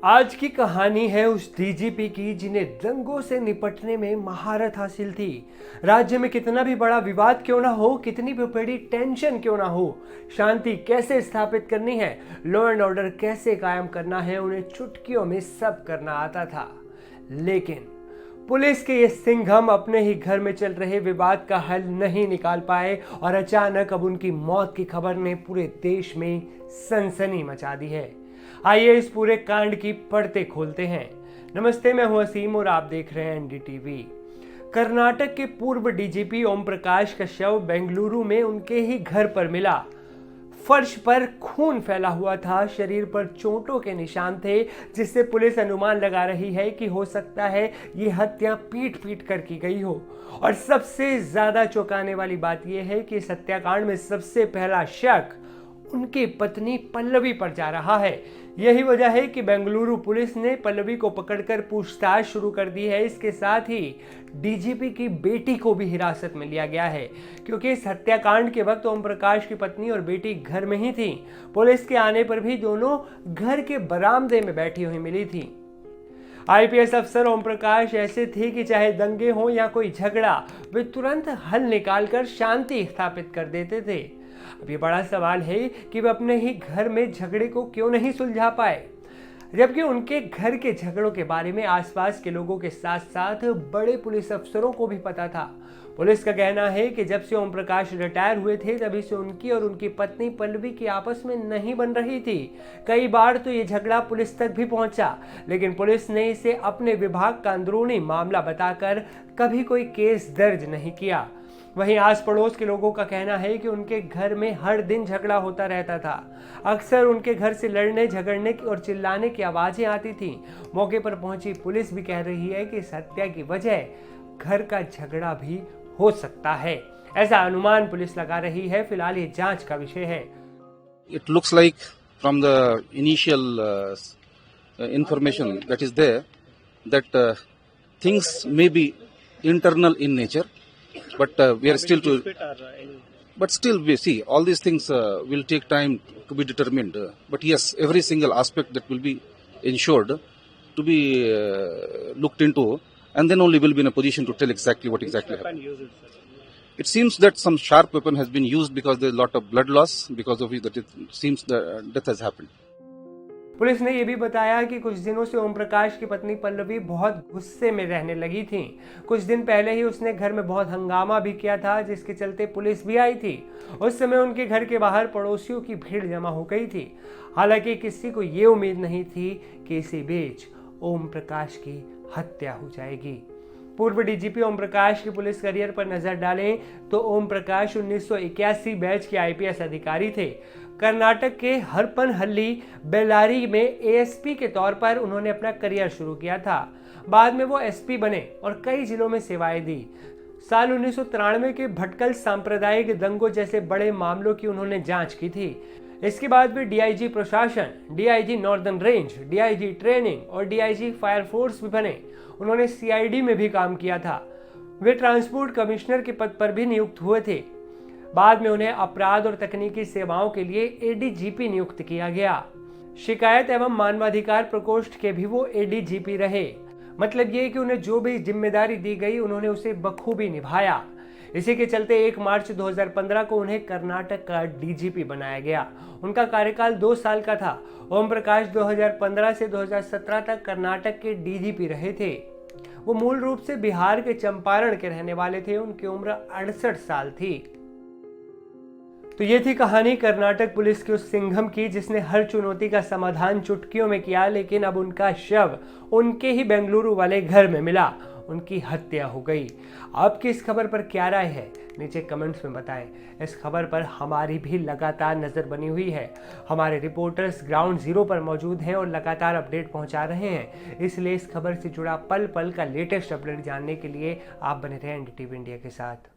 आज की कहानी है उस डीजीपी की जिन्हें दंगों से निपटने में महारत हासिल थी। राज्य में कितना भी बड़ा विवाद क्यों ना हो, कितनी भी बड़ी टेंशन क्यों ना हो, शांति कैसे स्थापित करनी है, लॉ एंड ऑर्डर कैसे कायम करना है, उन्हें चुटकियों में सब करना आता था। लेकिन पुलिस के ये सिंघम अपने ही घर में चल रहे विवाद का हल नहीं निकाल पाए और अचानक अब उनकी मौत की खबर ने पूरे देश में सनसनी मचा दी है। आइए इस पूरे कांड की परतें खोलते हैं। नमस्ते, मैं हूं असीम और आप देख रहे हैं एनडीटीवी। कर्नाटक के पूर्व डीजीपी ओम प्रकाश का शव बेंगलुरु में उनके ही घर पर मिला। फर्श पर खून फैला हुआ था, शरीर पर चोटों के निशान थे, जिससे पुलिस अनुमान लगा रही है कि हो सकता है ये हत्या पीट पीट कर की गई हो। और सबसे ज्यादा चौंकाने वाली बात यह है कि इस हत्याकांड में सबसे पहला शक उनकी पत्नी पल्लवी पर जा रहा है। यही वजह है कि बेंगलुरु पुलिस ने पल्लवी को पकड़कर पूछताछ शुरू कर दी है। इसके साथ ही डीजीपी की बेटी को भी हिरासत में लिया गया है, क्योंकि इस हत्याकांड के वक्त ओम प्रकाश की पत्नी और बेटी घर में ही थी। पुलिस के आने पर भी दोनों घर के बरामदे में बैठी हुई मिली थी। आईपीएस अफसर ओम प्रकाश ऐसे थे कि चाहे दंगे हो या कोई झगड़ा, वे तुरंत हल निकालकर शांति स्थापित कर देते थे। अब ये बड़ा सवाल है कि वे अपने ही घर में झगड़े को क्यों नहीं सुलझा पाए, जबकि उनके घर के झगड़ों के बारे में आसपास के लोगों के साथ साथ बड़े पुलिस अफसरों को भी पता था। पुलिस का कहना है कि जब से ओम प्रकाश रिटायर हुए थे तभी से उनकी और उनकी पत्नी पल्लवी की आपस में नहीं बन रही थी। कई बार तो ये झगड़ा पुलिस तक भी पहुंचा, लेकिन पुलिस ने इसे अपने विभाग का अंदरूनी मामला बताकर कभी कोई केस दर्ज नहीं किया। वहीं आस पड़ोस के लोगों का कहना है कि उनके घर में हर दिन झगड़ा होता रहता था। अक्सर उनके घर से लड़ने, झगड़ने और चिल्लाने की आवाजें आती थीं। मौके पर पहुंची पुलिस भी कह रही है कि इस हत्या की वजह घर का झगड़ा भी हो सकता है। ऐसा अनुमान पुलिस लगा रही है। फिलहाल ये जांच का विषय है। It looks like from the initial information that is there that things may be internal in nature, but we are still to. But still, we see all these things will take time to be determined. But yes, every single aspect that will be ensured to be looked into, and then only we'll be in a position to tell exactly what exactly happened. It seems that some sharp weapon has been used because there's a lot of blood loss, because of which that it seems the death has happened. Police ने यह भी बताया कि कुछ दिनों से ओम प्रकाश की पत्नी पल्लवी बहुत गुस्से में रहने लगी थी। कुछ दिन पहले ही उसने घर में बहुत हंगामा भी किया था, जिसके चलते पुलिस भी आई थी। उस समय उनके घर के बाहर पड़ोसियों की भीड़ जमा हो गई थी। हालांकि किसी को ये उम्मीद नहीं थी कि इसी बीच ओम प्रकाश की हत्या हो जाएगी। पूर्व डीजीपी ओम प्रकाश के पुलिस करियर पर नजर डालें तो ओम प्रकाश 1981 बैच के आईपीएस अधिकारी थे। कर्नाटक के हरपनहल्ली बेल्लारी में एएसपी के तौर पर उन्होंने अपना करियर शुरू किया था। बाद में वो एसपी बने और कई जिलों में सेवाएं दी। साल 1993 के भटकल सांप्रदायिक दंगों जैसे बड़े मामलों की उन्होंने जांच की थी। इसके बाद वे डीआईजी प्रशासन, DIG northern range, DIG training और डीआईजी फायर फोर्स भी बने। उन्होंने सीआईडी में भी काम किया था। वे ट्रांसपोर्ट कमिश्नर के पद पर भी नियुक्त हुए थे। बाद में उन्हें अपराध और तकनीकी सेवाओं के लिए एडीजीपी नियुक्त किया गया। शिकायत एवं मानवाधिकार प्रकोष्ठ के भी वो एडीजीपी रहे। मतलब ये कि उन्हें जो भी जिम्मेदारी दी गई उन्होंने उसे बखूबी निभाया। इसी के चलते 1 मार्च 2015 को उन्हें कर्नाटक का डीजीपी बनाया गया। उनका कार्यकाल 2 साल का था। ओम प्रकाश 2015 से 2017 तक कर्नाटक के डीजीपी रहे थे। वो मूल रूप से बिहार के चंपारण के रहने वाले थे। उनकी उम्र 68 साल थी। तो ये थी कहानी कर्नाटक पुलिस के उस सिंघम की जिसने हर चुनौती का समाधान चुटकियों में किया, लेकिन अब उनका शव उनके ही बेंगलुरु वाले घर में मिला। उनकी हत्या हो गई। आपकी इस खबर पर क्या राय है, नीचे कमेंट्स में बताएं। इस खबर पर हमारी भी लगातार नजर बनी हुई है। हमारे रिपोर्टर्स ग्राउंड जीरो पर मौजूद हैं और लगातार अपडेट पहुंचा रहे हैं। इसलिए इस खबर से जुड़ा पल पल का लेटेस्ट अपडेट जानने के लिए आप बने रहें एनडीटीवी इंडिया के साथ।